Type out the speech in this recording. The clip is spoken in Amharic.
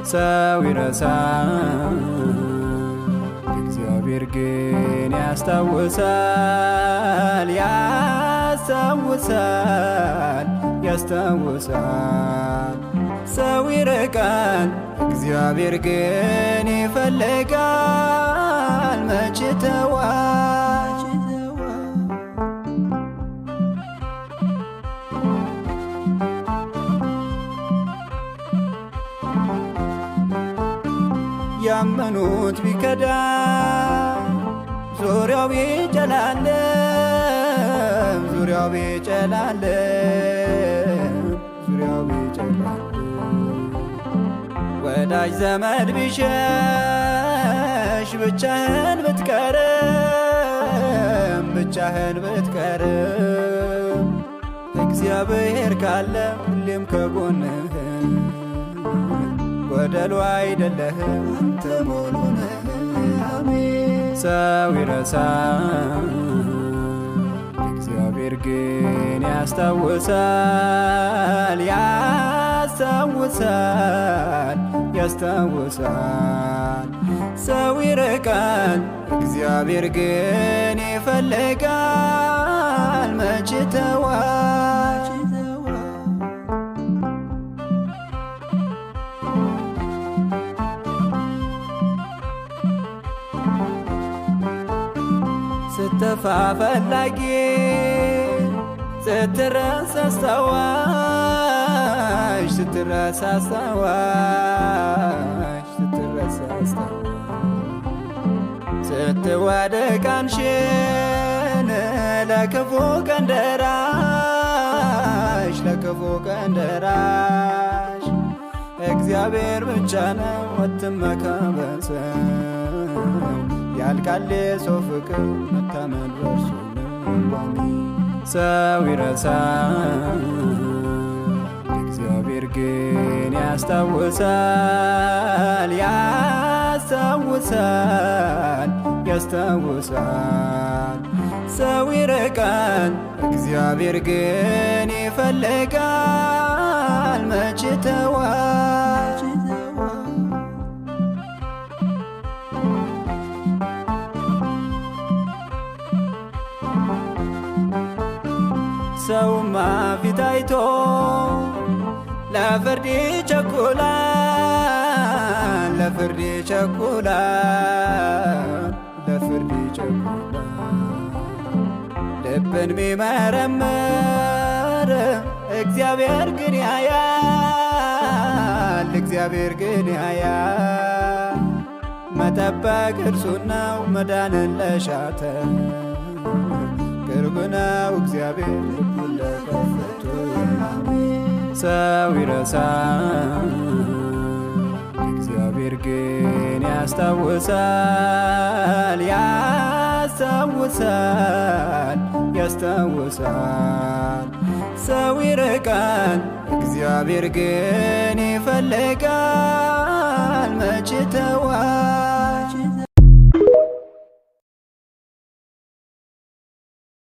ሰው ይረሳል እግዚአብሔር ግን ያስታውሳል ያስታውሳል ያስታውሳል። ሰው ይርቃል እግዚአብሔር ግን ይፈልጋል መች ተዋል። ያመኑት ቢከዳ ዙሪያው ቢጨላለም ዙሪያው ቢጨላለም ዙሪያው ቢጨላለም ወዳጅ ዘመድ ቢሸሽ ብቻህን ብትቀርም ብቻህን ብትቀርም እግዚአብሔር ካለ ሁሌም ከጎንህ ጎደሎ አይደለህም አንተ ሙሉ ነህ። ሰው ይረሳል እግዚአብሔር ግን ያስታውሳል ያስታውሳል ያስታውሳል። ሰው ይርቃል እግዚአብሔር ግን ይፈልጋል መች ተዋል። ስትጠፋ ፈላጊ ስትረሳ አስታዋሽ ስትረሳ አስታዋሽ ስትረሳ አስታዋሽ ስትወድቅ አንሽን ለክፉ ቀን ደራሽ ለክፉ ቀን ደራሽ እግዚአብሔር ብቻ ነው አትመካ በሰው ያልቃል የሰው ፍቅር መታመን በእርሱ ነው። ሰው ይረሳል እግዚአብሔር ግን ያስታውሳል ያስታውሳል ያስታውሳል። ሰው ይርቃል እግዚአብሔር ግን ይፈልጋል መች ተዋል። ሰውማ ፊት አይቶ ለፍርድ ይቸኩላል ለፍርድ ይቸኩላል ለፍርድ ይቸኩላል። ልብን ቢመረምር እግዚአብሔር ግን ያያል እግዚአብሔር ግን ያያል። መጠበቅ እርሱ ነው መዳንን ለሻተ ቅርብ ነው እግዚአብሔር ልቡን ለከፈቱ። ሰው ይረሳል እግዚአብሔር ግን ያስታውሳል ያስታውሳል ያስታውሳል። ሰው ይርቃል እግዚአብሔር ግን ይፈልጋል መች ተዋል።